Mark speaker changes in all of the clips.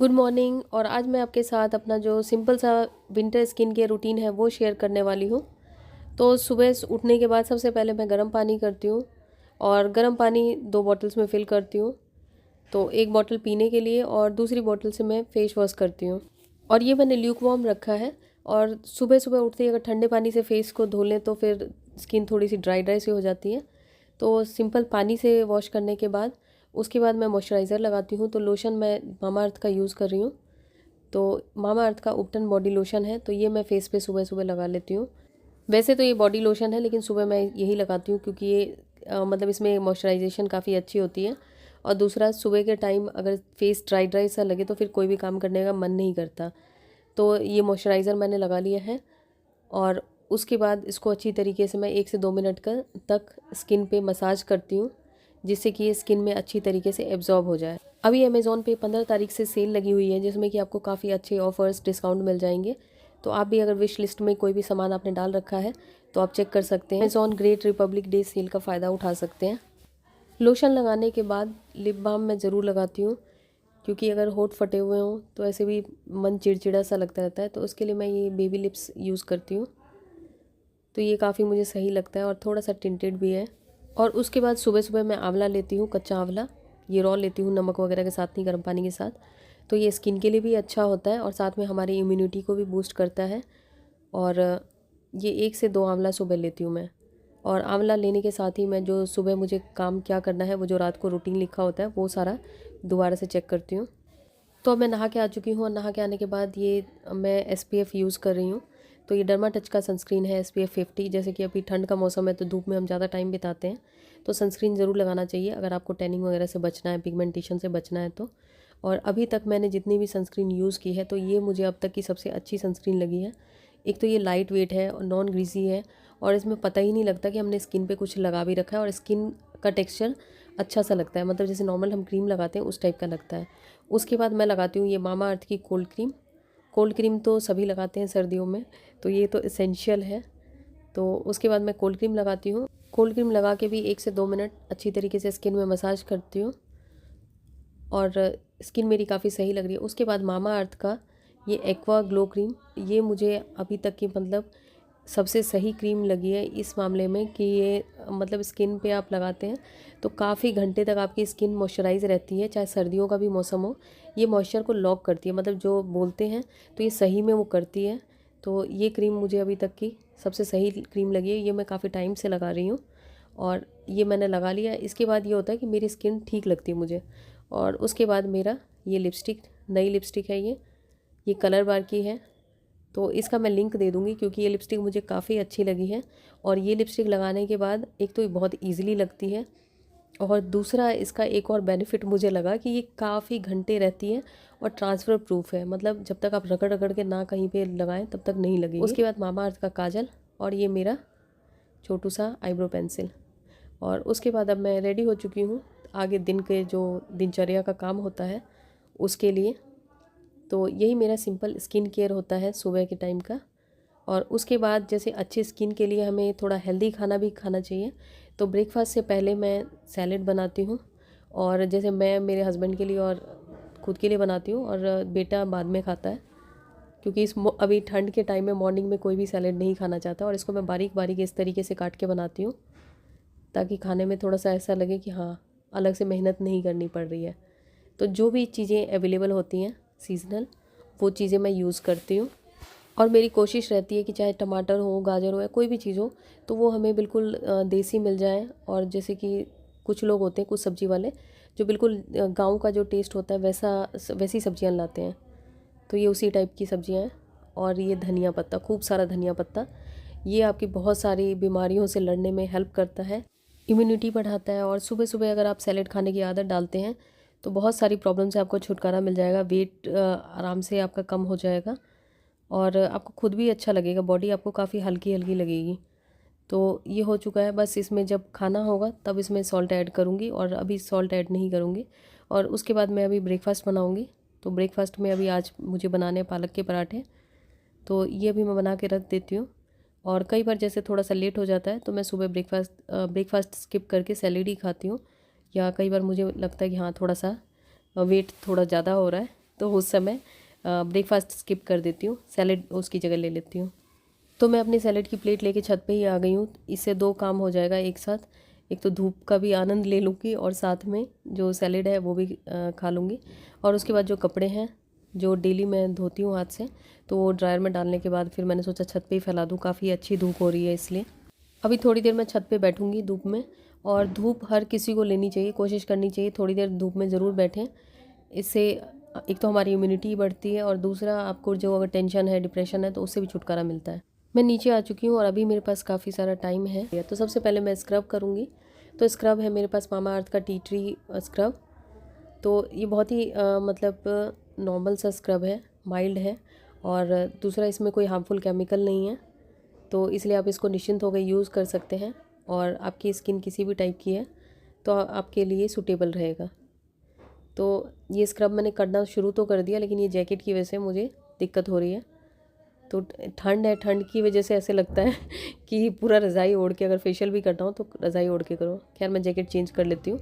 Speaker 1: Good morning. और आज मैं आपके साथ अपना जो सिंपल सा विंटर स्किन केयर रूटीन है वो शेयर करने वाली हूँ। तो सुबह उठने के बाद सबसे पहले मैं गर्म पानी करती हूँ और गर्म पानी 2 बॉटल्स में फ़िल करती हूँ। तो एक बॉटल पीने के लिए और दूसरी बॉटल से मैं फ़ेस वॉश करती हूँ। और ये मैंने ल्यूक वार्म रखा है। और सुबह सुबह उठते ही अगर ठंडे पानी से फ़ेस को धो लें तो फिर स्किन थोड़ी सी ड्राई ड्राई सी हो जाती है। तो सिंपल पानी से वॉश करने के बाद उसके बाद मैं मॉइस्चराइज़र लगाती हूँ। तो लोशन मैं मामा अर्थ का यूज़ कर रही हूँ। तो मामा अर्थ का उपटन बॉडी लोशन है, तो ये मैं फेस पे सुबह सुबह लगा लेती हूँ। वैसे तो ये बॉडी लोशन है लेकिन सुबह मैं यही लगाती हूँ क्योंकि ये मतलब इसमें मॉइस्चराइजेशन काफ़ी अच्छी होती है। और दूसरा, सुबह के टाइम अगर फेस ड्राई ड्राई सा लगे तो फिर कोई भी काम करने का मन नहीं करता। तो ये मॉइस्चराइज़र मैंने लगा लिया है और उसके बाद इसको अच्छी तरीके से मैं 1 से 2 मिनट तक स्किन पे मसाज करती हूँ, जिससे कि ये स्किन में अच्छी तरीके से एब्जॉर्ब हो जाए। अभी अमेज़ॉन पे 15 तारीख से सेल लगी हुई है जिसमें कि आपको काफ़ी अच्छे ऑफ़र्स डिस्काउंट मिल जाएंगे। तो आप भी अगर विश लिस्ट में कोई भी सामान आपने डाल रखा है तो आप चेक कर सकते हैं। Amazon great Republic Day sale का फ़ायदा उठा सकते हैं। लोशन लगाने के बाद लिप बाम मैं ज़रूर लगाती हूँ, क्योंकि अगर होंठ फटे हुए हों तो ऐसे भी मन चिड़चिड़ा सा लगता रहता है। तो उसके लिए मैं ये बेबी लिप्स यूज़ करती हूँ। तो ये काफ़ी मुझे सही लगता है और थोड़ा सा टिंटेड भी है। और उसके बाद सुबह सुबह मैं आंवला लेती हूँ, कच्चा आंवला। ये रॉ लेती हूँ, नमक वगैरह के साथ नहीं, गर्म पानी के साथ। तो ये स्किन के लिए भी अच्छा होता है और साथ में हमारी इम्यूनिटी को भी बूस्ट करता है। और ये 1 से 2 आंवला सुबह लेती हूँ मैं। और आंवला लेने के साथ ही मैं जो सुबह मुझे काम क्या करना है, वो जो रात को रूटीन लिखा होता है वो सारा दोबारा से चेक करती हूँ। तो अब मैं नहा के आ चुकी हूँ और नहा के आने के बाद ये मैं SPF यूज़ कर रही हूँ। तो ये डर्मा टच का सनस्क्रीन है SPF 50। जैसे कि अभी ठंड का मौसम है तो धूप में हम ज़्यादा टाइम बिताते हैं, तो सनस्क्रीन ज़रूर लगाना चाहिए अगर आपको टैनिंग वगैरह से बचना है, पिगमेंटेशन से बचना है तो। और अभी तक मैंने जितनी भी सनस्क्रीन यूज़ की है तो ये मुझे अब तक की सबसे अच्छी सनस्क्रीन लगी है। एक तो ये लाइट वेट है और नॉन ग्रीसी है और इसमें पता ही नहीं लगता कि हमने स्किन पे कुछ लगा भी रखा है। और स्किन का टेक्सचर अच्छा सा लगता है, मतलब जैसे नॉर्मल हम क्रीम लगाते हैं उस टाइप का लगता है। उसके बाद मैं लगाती हूँ ये मामा अर्थ की कोल्ड क्रीम। कोल्ड क्रीम तो सभी लगाते हैं सर्दियों में, तो ये तो एसेंशियल है। तो उसके बाद मैं कोल्ड क्रीम लगाती हूँ। कोल्ड क्रीम लगा के भी 1 से 2 मिनट अच्छी तरीके से स्किन में मसाज करती हूँ और स्किन मेरी काफ़ी सही लग रही है। उसके बाद मामा अर्थ का ये एक्वा ग्लो क्रीम, ये मुझे अभी तक की मतलब सबसे सही क्रीम लगी है इस मामले में कि ये मतलब स्किन पे आप लगाते हैं तो काफ़ी घंटे तक आपकी स्किन मॉइस्चराइज रहती है, चाहे सर्दियों का भी मौसम हो। ये मॉइस्चर को लॉक करती है, मतलब जो बोलते हैं तो ये सही में वो करती है। तो ये क्रीम मुझे अभी तक की सबसे सही क्रीम लगी है। ये मैं काफ़ी टाइम से लगा रही हूँ और ये मैंने लगा लिया। इसके बाद ये होता है कि मेरी स्किन ठीक लगती है मुझे। और उसके बाद मेरा ये लिपस्टिक, नई लिपस्टिक है ये कलर बार की है। तो इसका मैं लिंक दे दूँगी क्योंकि ये लिपस्टिक मुझे काफ़ी अच्छी लगी है। और ये लिपस्टिक लगाने के बाद एक तो ये बहुत ईज़िली लगती है और दूसरा इसका एक और बेनिफिट मुझे लगा कि ये काफ़ी घंटे रहती है और ट्रांसफ़र प्रूफ है, मतलब जब तक आप रगड़ रगड़ के ना कहीं पे लगाएं तब तक नहीं लगेगी। उसके बाद मामा अर्थ का काजल और ये मेरा छोटू सा आईब्रो पेंसिल। और उसके बाद अब मैं रेडी हो चुकी हूँ आगे दिन के जो दिनचर्या का काम होता है उसके लिए। तो यही मेरा सिंपल स्किन केयर होता है सुबह के टाइम का। और उसके बाद जैसे अच्छे स्किन के लिए हमें थोड़ा हेल्दी खाना भी खाना चाहिए। तो ब्रेकफास्ट से पहले मैं सैलेड बनाती हूँ और जैसे मैं मेरे हस्बैंड के लिए और खुद के लिए बनाती हूँ और बेटा बाद में खाता है, क्योंकि अभी ठंड के टाइम में मॉर्निंग में कोई भी सैलेड नहीं खाना चाहता। और इसको मैं बारीक बारीक इस तरीके से काट के बनाती हूँ ताकि खाने में थोड़ा सा ऐसा लगे कि हाँ, अलग से मेहनत नहीं करनी पड़ रही है। तो जो भी चीज़ें अवेलेबल होती हैं सीज़नल, वो चीज़ें मैं यूज़ करती हूँ। और मेरी कोशिश रहती है कि चाहे टमाटर हो, गाजर हो या कोई भी चीज़ हो तो वो हमें बिल्कुल देसी मिल जाए। और जैसे कि कुछ लोग होते हैं, कुछ सब्ज़ी वाले, जो बिल्कुल गाँव का जो टेस्ट होता है वैसी सब्जियां लाते हैं। तो ये उसी टाइप की सब्जियां हैं। और ये धनिया पत्ता, खूब सारा धनिया पत्ता, ये आपकी बहुत सारी बीमारियों से लड़ने में हेल्प करता है, इम्यूनिटी बढ़ाता है। और सुबह सुबह अगर आप सैलेड खाने की आदत डालते हैं तो बहुत सारी प्रॉब्लम से आपको छुटकारा मिल जाएगा। वेट आराम से आपका कम हो जाएगा और आपको खुद भी अच्छा लगेगा, बॉडी आपको काफ़ी हल्की हल्की लगेगी। तो ये हो चुका है, बस इसमें जब खाना होगा तब इसमें सॉल्ट ऐड करूँगी और अभी सॉल्ट ऐड नहीं करूँगी। और उसके बाद मैं अभी ब्रेकफास्ट बनाऊँगी। तो ब्रेकफास्ट में अभी आज मुझे बनाने हैं पालक के पराठे, तो ये अभी मैं बना के रख देती हूँ। और कई बार जैसे थोड़ा सा लेट हो जाता है तो मैं सुबह ब्रेकफास्ट स्किप करके सैलेड ही खाती हूँ। या कई बार मुझे लगता है कि हाँ, थोड़ा सा वेट थोड़ा ज़्यादा हो रहा है तो उस समय ब्रेकफास्ट स्किप कर देती हूँ, सैलेड उसकी जगह ले लेती हूँ। तो मैं अपनी सैलेड की प्लेट लेके छत पे ही आ गई हूँ। इससे 2 काम हो जाएगा एक साथ, एक तो धूप का भी आनंद ले लूँगी और साथ में जो सैलेड है वो भी खा लूँगी। और उसके बाद जो कपड़े हैं जो डेली मैं धोती हूँ हाथ से, तो वो ड्रायर में डालने के बाद फिर मैंने सोचा छत पे ही फैला दूँ, काफ़ी अच्छी धूप हो रही है इसलिए। अभी थोड़ी देर मैं छत पे बैठूँगी धूप में। और धूप हर किसी को लेनी चाहिए, कोशिश करनी चाहिए थोड़ी देर धूप में ज़रूर बैठें। इससे एक तो हमारी इम्यूनिटी बढ़ती है और दूसरा आपको जो अगर टेंशन है, डिप्रेशन है, तो उससे भी छुटकारा मिलता है। मैं नीचे आ चुकी हूँ और अभी मेरे पास काफ़ी सारा टाइम है। तो सबसे पहले मैं स्क्रब करूँगी। तो स्क्रब है मेरे पास मामा अर्थ का टी ट्री स्क्रब। तो ये बहुत ही मतलब नॉर्मल सा स्क्रब है, माइल्ड है, और दूसरा इसमें कोई हार्मफुल केमिकल नहीं है, तो इसलिए आप इसको निश्चिंत होकर यूज़ कर सकते हैं। और आपकी स्किन किसी भी टाइप की है तो आपके लिए सूटेबल रहेगा। तो ये स्क्रब मैंने करना शुरू तो कर दिया, लेकिन ये जैकेट की वजह से मुझे दिक्कत हो रही है। तो ठंड है, ठंड की वजह से ऐसे लगता है कि पूरा रज़ाई ओढ़ के अगर फेशियल भी करना हो तो रज़ाई ओढ़ के करो। खैर मैं जैकेट चेंज कर लेती हूँ।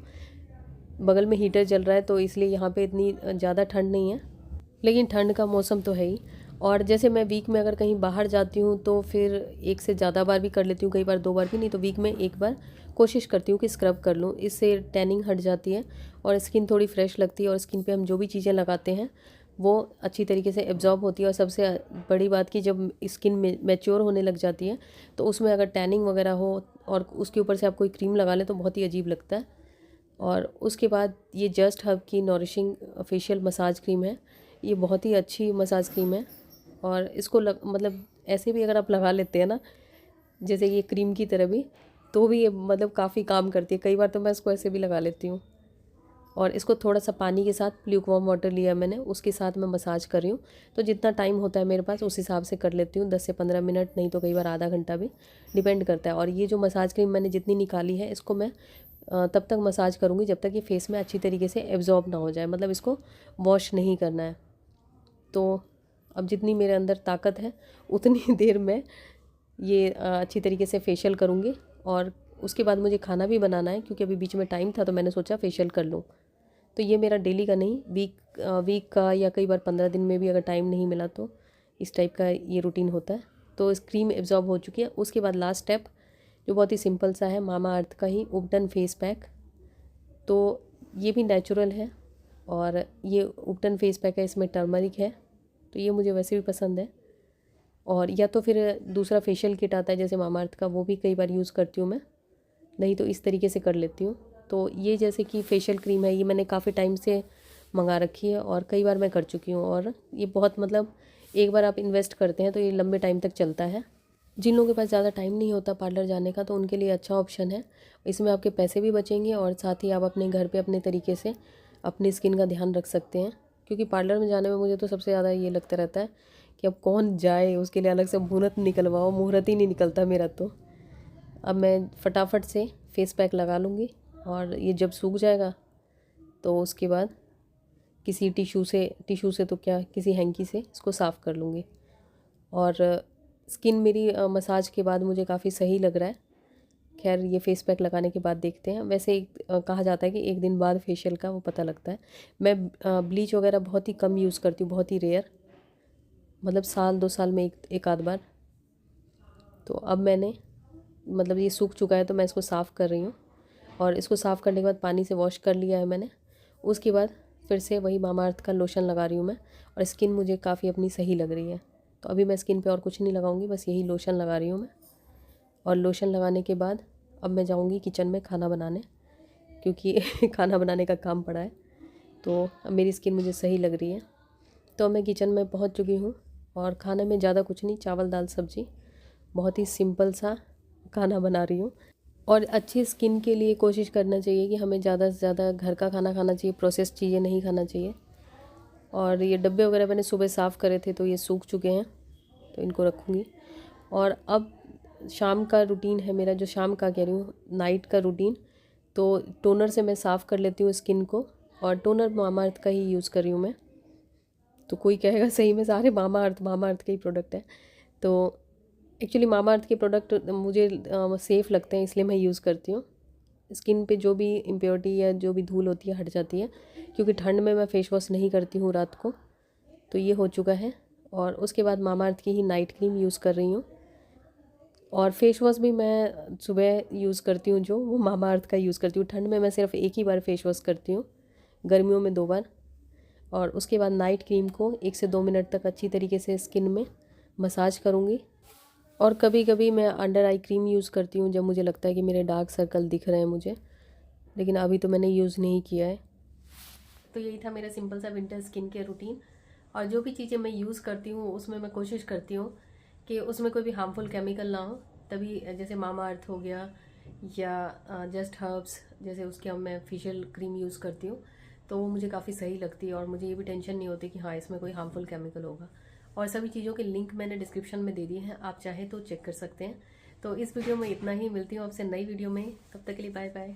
Speaker 1: बगल में हीटर चल रहा है तो इसलिए यहाँ पे इतनी ज़्यादा ठंड नहीं है, लेकिन ठंड का मौसम तो है ही। और जैसे मैं वीक में अगर कहीं बाहर जाती हूँ तो फिर 1 से ज़्यादा बार भी कर लेती हूँ, कई बार 2 बार भी, नहीं तो वीक में 1 बार कोशिश करती हूँ कि स्क्रब कर लूँ। इससे टैनिंग हट जाती है और स्किन थोड़ी फ्रेश लगती है, और स्किन पे हम जो भी चीज़ें लगाते हैं वो अच्छी तरीके से एब्जॉर्ब होती है। और सबसे बड़ी बात कि जब स्किन मैच्योर होने लग जाती है तो उसमें अगर टैनिंग वगैरह हो और उसके ऊपर से आप कोई क्रीम लगा लें तो बहुत ही अजीब लगता है। और उसके बाद ये जस्ट हब की नॉरिशिंग फेशियल मसाज क्रीम है। ये बहुत ही अच्छी मसाज क्रीम है, और इसको मतलब ऐसे भी अगर आप लगा लेते हैं ना, जैसे ये क्रीम की तरह भी, तो भी ये मतलब काफ़ी काम करती है। कई बार तो मैं इसको ऐसे भी लगा लेती हूँ। और इसको थोड़ा सा पानी के साथ ल्यूकवार्म वाटर लिया मैंने, उसके साथ मैं मसाज कर रही हूँ। तो जितना टाइम होता है मेरे पास उस हिसाब से कर लेती हूँ, 10 से 15 मिनट, नहीं तो कई बार आधा घंटा भी, डिपेंड करता है। और ये जो मसाज क्रीम मैंने जितनी निकाली है इसको मैं तब तक मसाज करूँगी जब तक ये फेस में अच्छी तरीके से एब्जॉर्ब ना हो जाए, मतलब इसको वॉश नहीं करना है। तो अब जितनी मेरे अंदर ताकत है उतनी देर में ये अच्छी तरीके से फेशियल करूँगी। और उसके बाद मुझे खाना भी बनाना है, क्योंकि अभी बीच में टाइम था तो मैंने सोचा फेशियल कर लूँ। तो ये मेरा डेली का नहीं, वीक का, या कई बार 15 दिन में भी अगर टाइम नहीं मिला तो इस टाइप का ये रूटीन होता है। तो इस क्रीम एब्जॉर्ब हो चुकी है। उसके बाद लास्ट स्टेप जो बहुत ही सिंपल सा है, मामा अर्थ का ही उपटन फेस पैक। तो ये भी नेचुरल है, और ये उपटन फेस पैक है, इसमें टर्मरिक है, तो ये मुझे वैसे भी पसंद है। और या तो फिर दूसरा फेशियल किट आता है जैसे मामा अर्थ का, वो भी कई बार यूज़ करती हूँ मैं, नहीं तो इस तरीके से कर लेती हूँ। तो ये जैसे कि फेशियल क्रीम है, ये मैंने काफ़ी टाइम से मंगा रखी है और कई बार मैं कर चुकी हूँ, और ये बहुत मतलब एक बार आप इन्वेस्ट करते हैं तो ये लंबे टाइम तक चलता है। जिन लोगों के पास ज़्यादा टाइम नहीं होता पार्लर जाने का तो उनके लिए अच्छा ऑप्शन है। इसमें आपके पैसे भी बचेंगे और साथ ही आप अपने घर पे अपने तरीके से अपनी स्किन का ध्यान रख सकते हैं। क्योंकि पार्लर में जाने में मुझे तो सबसे ज़्यादा ये लगता रहता है कि अब कौन जाए, उसके लिए अलग से मुहूर्त निकलवाओ, मुहूर्त ही नहीं निकलता मेरा। तो अब मैं फटाफट से फेस पैक लगा लूँगी, और ये जब सूख जाएगा तो उसके बाद किसी टिश्यू से तो क्या, किसी हैंकी से इसको साफ़ कर लूँगी। और स्किन मेरी मसाज के बाद मुझे काफ़ी सही लग रहा है। खैर ये फेस पैक लगाने के बाद देखते हैं। वैसे कहा जाता है कि 1 दिन बाद फेशियल का वो पता लगता है। मैं ब्लीच वगैरह बहुत ही कम यूज़ करती हूँ, बहुत ही रेयर, मतलब साल 2 साल में एक आध बार। तो अब मैंने मतलब ये सूख चुका है तो मैं इसको साफ़ कर रही हूँ, और इसको साफ़ करने के बाद पानी से वॉश कर लिया है मैंने। उसके बाद फिर से वही मामा अर्थ का लोशन लगा रही हूँ मैं, और स्किन मुझे काफ़ी अपनी सही लग रही है। तो अभी मैं स्किन पे और कुछ नहीं लगाऊंगी, बस यही लोशन लगा रही हूँ मैं। और लोशन लगाने के बाद अब मैं जाऊँगी किचन में खाना बनाने, क्योंकि खाना बनाने का काम पड़ा है। तो अब मेरी स्किन मुझे सही लग रही है। तो मैं किचन में पहुँच चुकी हूँ, और खाने में ज़्यादा कुछ नहीं, चावल दाल सब्ज़ी, बहुत ही सिंपल सा खाना बना रही हूँ। और अच्छी स्किन के लिए कोशिश करना चाहिए कि हमें ज़्यादा से ज़्यादा घर का खाना खाना चाहिए, प्रोसेस चीज़ें नहीं खाना चाहिए। और ये डब्बे वगैरह मैंने सुबह साफ़ करे थे तो ये सूख चुके हैं, तो इनको रखूँगी। और अब शाम का रूटीन है मेरा, जो शाम का कह रही हूँ, नाइट का रूटीन। तो टोनर से मैं साफ़ कर लेती हूँ स्किन को, और टोनर मामा अर्थ का ही यूज़ कर रही हूँ मैं। तो कोई कहेगा सही में सारे मामा अर्थ के ही प्रोडक्ट है। तो एक्चुअली मामा अर्थ के प्रोडक्ट मुझे सेफ़ लगते हैं, इसलिए मैं यूज़ करती हूँ। स्किन पे जो भी इम्प्योरिटी या जो भी धूल होती है हट जाती है, क्योंकि ठंड में मैं फ़ेस वॉश नहीं करती हूँ रात को। तो ये हो चुका है। और उसके बाद मामाअर्थ की ही नाइट क्रीम यूज़ कर रही हूँ। और फेस वॉश भी मैं सुबह यूज़ करती हूँ, जो वो मामाअर्थ का यूज़ करती हूँ। ठंड में मैं सिर्फ एक ही बार फेस वॉश करती हूँ, गर्मियों में 2 बार। और उसके बाद नाइट क्रीम को 1 से 2 मिनट तक अच्छी तरीके से स्किन में मसाज करूँगी। और कभी कभी मैं अंडर आई क्रीम यूज़ करती हूँ जब मुझे लगता है कि मेरे डार्क सर्कल दिख रहे हैं मुझे, लेकिन अभी तो मैंने यूज़ नहीं किया है। तो यही था मेरा सिंपल सा विंटर स्किन केयर रूटीन। और जो भी चीज़ें मैं यूज़ करती हूँ उसमें मैं कोशिश करती हूँ कि उसमें कोई भी हार्मफुल केमिकल ना हो। तभी जैसे मामाअर्थ हो गया या जस्ट हर्ब्स, जैसे उसके अब मैं फेशियल क्रीम यूज़ करती हूँ, तो वो मुझे काफ़ी सही लगती है और मुझे ये भी टेंशन नहीं होती कि हाँ इसमें कोई हार्मफुल केमिकल होगा। और सभी चीज़ों के लिंक मैंने डिस्क्रिप्शन में दे दिए हैं, आप चाहे तो चेक कर सकते हैं। तो इस वीडियो में इतना ही, मिलती हूँ आपसे नई वीडियो में, तब तक के लिए बाय बाय।